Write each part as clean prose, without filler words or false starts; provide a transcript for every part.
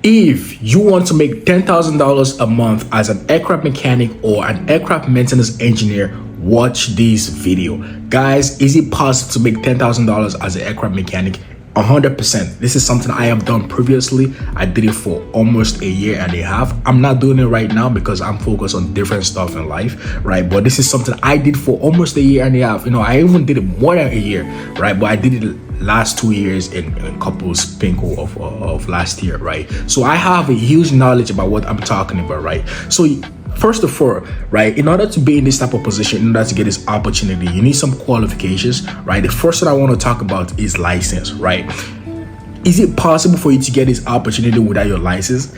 if you want to make $10,000 a month as an aircraft mechanic or an aircraft maintenance engineer, watch this video. Guys, is it possible to make $10,000 as an aircraft mechanic? 100%. This is something I have done previously. I did it for almost a year and a half. I'm not doing it right now because I'm focused on different stuff in life, right? But this is something I did for almost a year and a half. You know, I even did it more than a year, right? But I did it last 2 years in a couple sprinkle of last year, right? So I have a huge knowledge about what I'm talking about, right? So first of all, right, in order to be in this type of position, in order to get this opportunity, you need some qualifications, right? The first thing I want to talk about is license, right? Is it possible for you to get this opportunity without your license?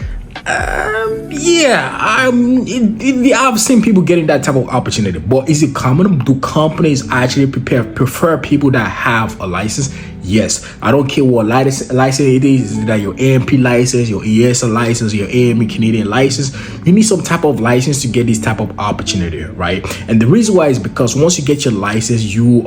I've seen people getting that type of opportunity, but is it common? Do companies actually prefer people that have a license? Yes. I don't care what license it is. Is that your AMP license, your ESL license, your AME Canadian license? You need some type of license to get this type of opportunity, right? And the reason why is because once you get your license, you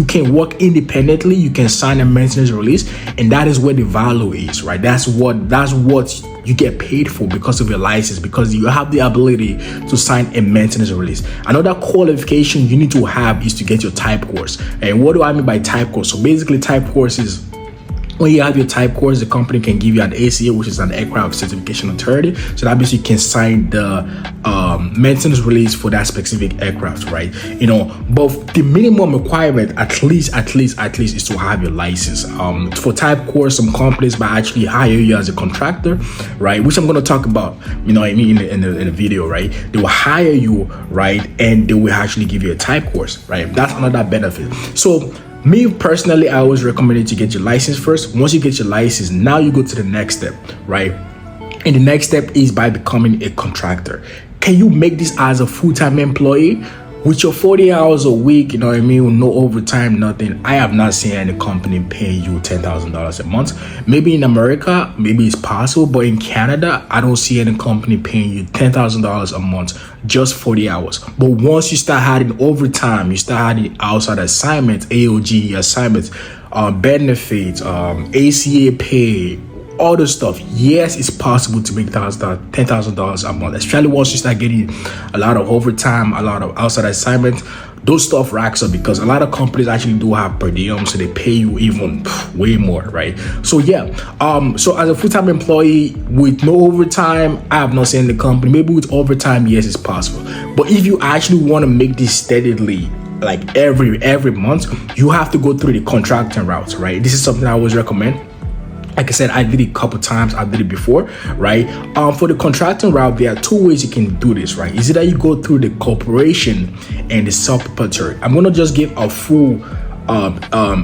can work independently, you can sign a maintenance release, and that is where the value is, right? That's what you get paid for because of your license, because you have the ability to sign a maintenance release. Another qualification you need to have is to get your type course. And what do I mean by type course? So basically, type course is when you have your type course, the company can give you an ACA, which is an aircraft certification authority. So that means you can sign the maintenance release for that specific aircraft, right? You know, but the minimum requirement, at least, is to have your license. For type course, some companies might actually hire you as a contractor, right? Which I'm going to talk about, you know, in the video, right? They will hire you, right, and they will actually give you a type course, right? That's another benefit. So me personally, I always recommend you to get your license first. Once you get your license, now you go to the next step, right? And the next step is by becoming a contractor. Can you make this as a full-time employee? With your 40 hours a week, you know what I mean, no overtime, nothing. I have not seen any company paying you $10,000 a month. Maybe in America, maybe it's possible, but in Canada, I don't see any company paying you $10,000 a month, just 40 hours. But once you start having overtime, you start having outside assignments, AOG assignments, benefits, ACA pay, all the stuff. Yes, it's possible to make $10,000 a month, especially once you start getting a lot of overtime, a lot of outside assignments. Those stuff racks up because a lot of companies actually do have per diem, so they pay you even way more, right? So yeah, so as a full-time employee with no overtime, I have not seen the company. Maybe with overtime, yes, it's possible. But if you actually want to make this steadily, like every month, you have to go through the contracting route, right? This is something I always recommend. Like I said, I did it a couple times. I did it before, right? For the contracting route, there are two ways you can do this, right? Is it that you go through the corporation and the self-proprietary? I'm gonna just give a full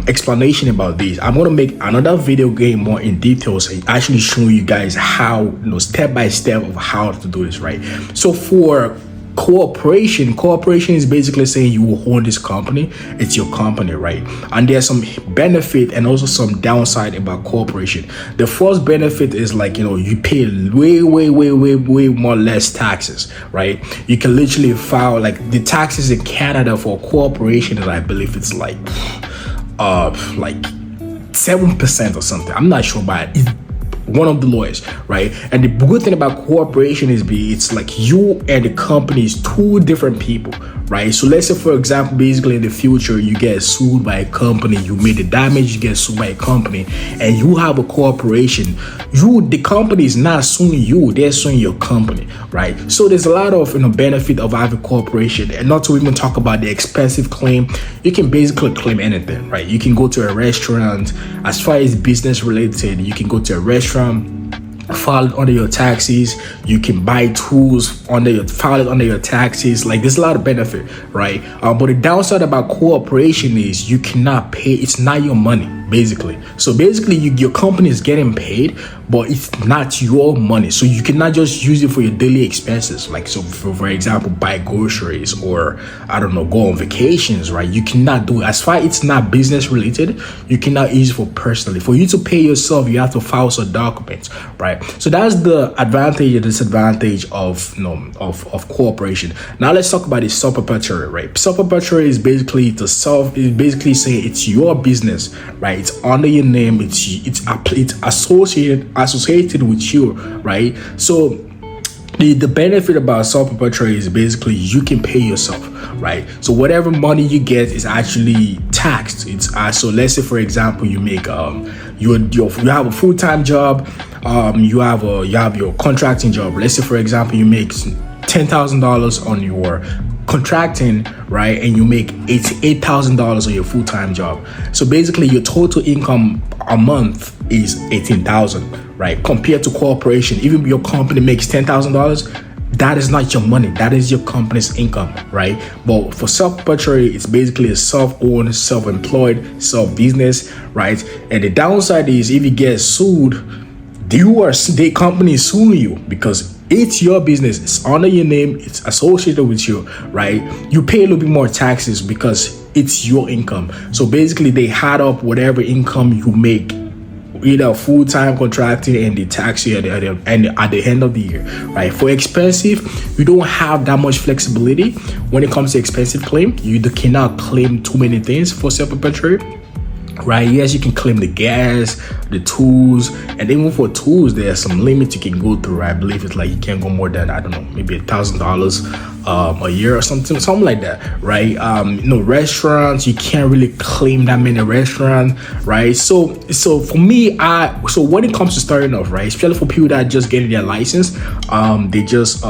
explanation about this. I'm gonna make another video game more in detail, so actually showing you guys how, you know, step by step of how to do this, right? So for cooperation is basically saying you own this company, it's your company, right? And there's some benefit and also some downside about cooperation. The first benefit is, like, you know, you pay way more less taxes, right? You can literally file, like, the taxes in Canada for cooperation, and I believe it's like 7% or something. I'm not sure, but it's one of the lawyers, right? And the good thing about cooperation is it's like you and the company is two different people, right? So let's say, for example, basically in the future, you get sued by a company, you made the damage, you get sued by a company, and you have a corporation. The company is not suing you, they're suing your company, right? So there's a lot of, you know, benefit of having cooperation. And not to even talk about the expensive claim. You can basically claim anything, right? You can go to a restaurant. As far as business related, you can go to a restaurant, file it under your taxes. You can buy tools file it under your taxes. Like, there's a lot of benefit, right? But the downside about cooperation is you cannot pay. It's not your money, basically. So basically, your company is getting paid, but it's not your money. So you cannot just use it for your daily expenses. Like, so for example, buy groceries or, I don't know, go on vacations, right? You cannot do it. As far as it's not business related, you cannot use it for personally. For you to pay yourself, you have to file some documents, right? So that's the advantage and disadvantage of, you know, of cooperation. Now let's talk about the self-proprietary, right? Self-proprietary is basically saying it's your business, right? right? It's under your name. It's associated with you, right? So the benefit about sole proprietorship is basically you can pay yourself, right? So whatever money you get is actually taxed. It's so let's say for example you make you have a full-time job, you have your contracting job. Let's say for example you make $10,000 on your contracting, right, and you make $88,000 on your full-time job. So basically your total income a month is $18,000, right? Compared to corporation, even if your company makes $10,000, that is not your money, that is your company's income, right? But for self-proprietary, it's basically a self-owned, self-employed, self-business, right? And the downside is if you get sued, the company is suing you because it's your business, it's under your name, it's associated with you, right? You pay a little bit more taxes because it's your income. So basically they add up whatever income you make, either full-time contracting, and the tax year at the end of the year, right? For expensive, you don't have that much flexibility when it comes to expensive claim. You cannot claim too many things for self-proprietary, right? Yes, you can claim the gas, the tools, and even for tools, there's some limits you can go through. I believe it's like you can't go more than, I don't know, maybe $1,000 a year or something like that, right? Restaurants, you can't really claim that many restaurants, right? So for me, so when it comes to starting off, right, especially for people that are just getting their license, they just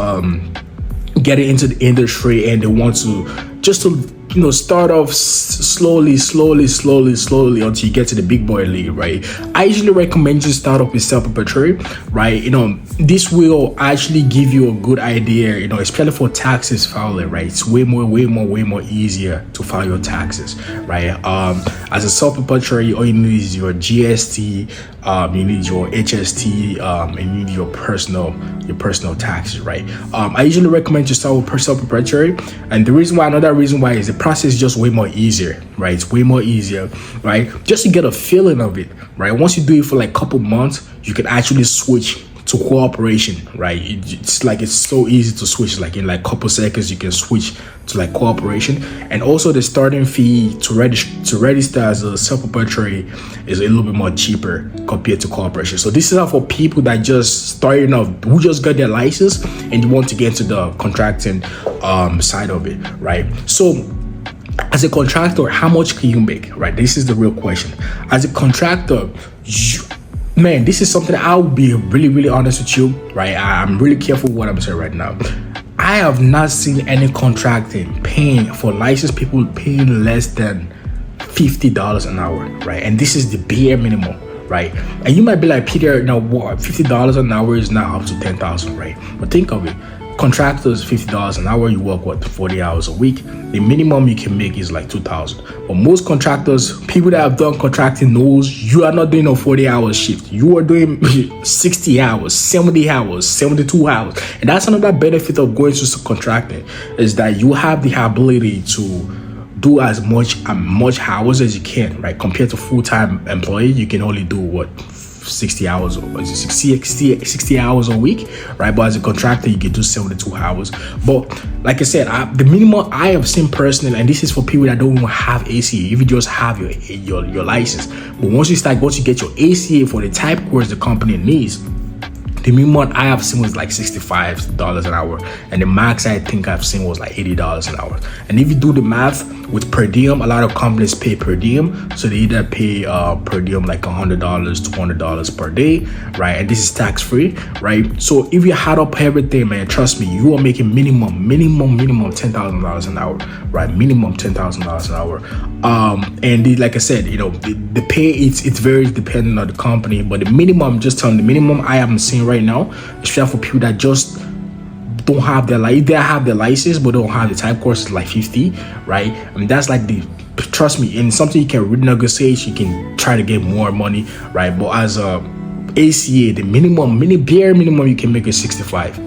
getting into the industry and they want to start off slowly until you get to the big boy league, right? I usually recommend you start off with self-proprietary, right? This will actually give you a good idea, especially for taxes filing, right? It's way more easier to file your taxes, right? As a self-proprietary, all you need is your GST, you need your HST, and you need your personal taxes, right? I usually recommend you start with self-proprietary, and another reason why is the process is just way more easier, right? It's way more easier, right? Just to get a feeling of it, right? Once you do it for like a couple months, you can actually switch to cooperation, right? It's so easy to switch. Like in like a couple seconds, you can switch to like cooperation. And also the starting fee to register as a self-proprietary is a little bit more cheaper compared to cooperation. So this is for people that just starting off, who just got their license and you want to get into the contracting side of it, right? So as a contractor, how much can you make, right? This is the real question. As a contractor, man, this is something I'll be really honest with you, right? I'm really careful what I'm saying right now. I have not seen any contracting paying for licensed people paying less than $50 an hour, right? And this is the bare minimum, right? And you might be like, Peter, what? $50 an hour is not up to $10,000, right? But think of it. Contractors, $50 an hour, you work 40 hours a week. The minimum you can make is like $2,000. But most contractors, people that have done contracting knows you are not doing a 40-hour shift. You are doing 60 hours, 70 hours, 72 hours. And that's another benefit of going to contracting, is that you have the ability to do as much hours as you can, right? Compared to full-time employee, you can only do 60 hours or 60 hours a week, right? But as a contractor, you can do 72 hours. But like I said, the minimum I have seen personally, and this is for people that don't even have ACA, if you just have your license. But once you get your ACA for the type course the company needs, the minimum I have seen was like $65 an hour, and the max I think I've seen was like $80 an hour. And if you do the math with per diem, a lot of companies pay per diem, so they either pay per diem like $100, $200 per day, right? And this is tax free, right? So if you add up everything, man, trust me, you are making minimum $10,000 an hour, right? Minimum $10,000 an hour. And like I said, the pay it's very dependent on the company, but the minimum, just telling the minimum I haven't seen right now, especially for people that just don't have their they have their license but don't have the type course, is like 50, right? I mean, that's like trust me, and something you can renegotiate, you can try to get more money, right? But as a ACA, the bare minimum you can make is 65,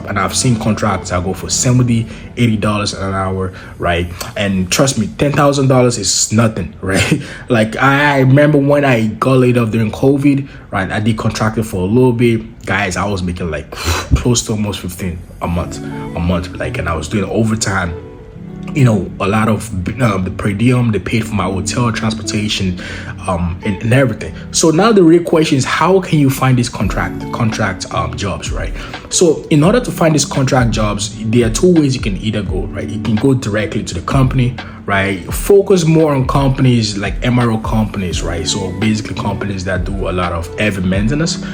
and I've seen contracts that go for $70, $80 an hour, right? And trust me, $10,000 is nothing, right? Like I remember when I got laid off during COVID, right? I did contracting for a little bit, guys. I was making like close to almost 15 a month, like, and I was doing overtime a lot of the per diem. They paid for my hotel, transportation, and everything. So now the real question is, how can you find these contract jobs, right? So in order to find these contract jobs, there are two ways you can either go, right? You can go directly to the company, right? Focus more on companies like MRO companies, right? So basically companies that do a lot of heavy maintenance.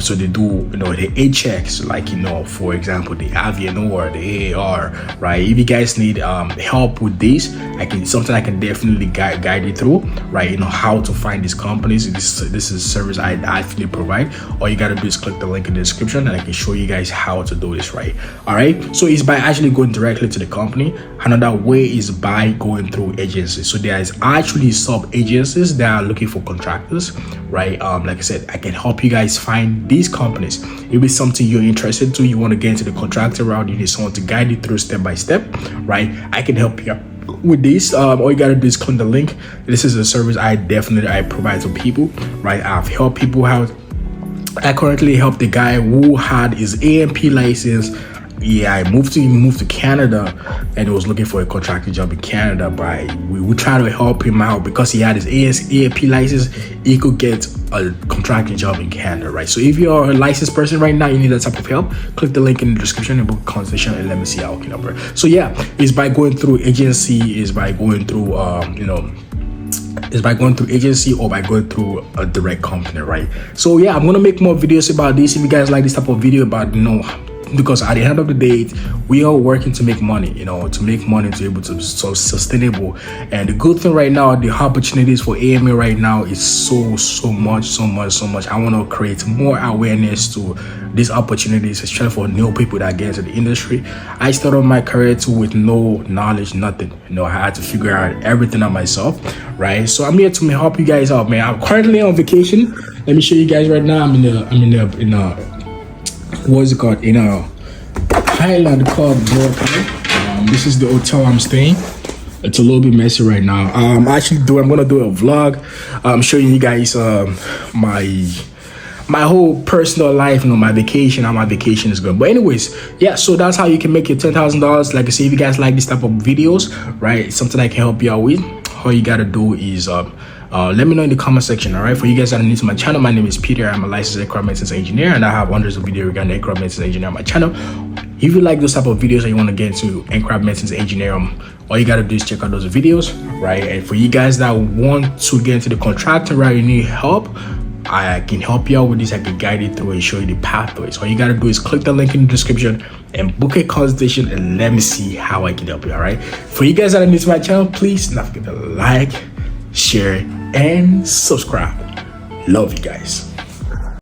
So they do, the HX, like, for example, the Aviation or the AAR, right? If you guys need help with this, I can definitely guide you through, right? How to find these companies. This is a service I actually provide. All you gotta do is click the link in the description, and I can show you guys how to do this, right? All right. So it's by actually going directly to the company. Another way is by going through agencies. So there is actually sub agencies that are looking for contractors, right? Like I said, I can help you guys find these companies. If it's something you're interested to, you want to get into the contractor route, you need someone to guide you through step by step, right? I can help you with this. All you gotta do is click the link. This is a service I provide to people, right? I've helped people out. I currently help the guy who had his AMP license. Yeah, he moved to Canada, and he was looking for a contracting job in Canada. But we try to help him out because he had his AMP license. He could get a contracting job in Canada, right? So if you're a licensed person right now, you need that type of help, click the link in the description and book a consultation, and let me see how I can help. So yeah, it's by going through agency, is by going through is by going through agency, or by going through a direct company, right? So yeah, I'm gonna make more videos about this. If you guys like this type of video about because at the end of the day, we are working to make money, to make money, to be able to so sustainable. And the good thing right now, the opportunities for AMA right now is so much. I want to create more awareness to these opportunities, especially for new people that get into the industry. I started my career too with no knowledge, nothing. I had to figure out everything out myself, right? So I'm here to help you guys out, man. I'm currently on vacation. Let me show you guys right now. I'm in a what's it called, in a Highland called Brooklyn. This is the hotel I'm staying. It's a little bit messy right now. I'm gonna do a vlog. I'm showing you guys my whole personal life, my vacation, how my vacation is going. But anyways, yeah, so that's how you can make your $10,000. Like I say, if you guys like this type of videos, right, it's something I can help you out with. All you gotta do is let me know in the comment section. All right, for you guys that are new to my channel, my name is Peter. I'm a licensed aircraft maintenance engineer, and I have hundreds of videos regarding aircraft maintenance engineer on my channel. If you like those type of videos and you want to get into aircraft maintenance engineering, all you got to do is check out those videos, right? And for you guys that want to get into the contractor route, you need help, I can help you out with this. I can guide you through and show you the pathways. All you got to do is click the link in the description and book a consultation, and let me see how I can help you. All right, for you guys that are new to my channel, please don't forget to like, share, and subscribe. Love you guys.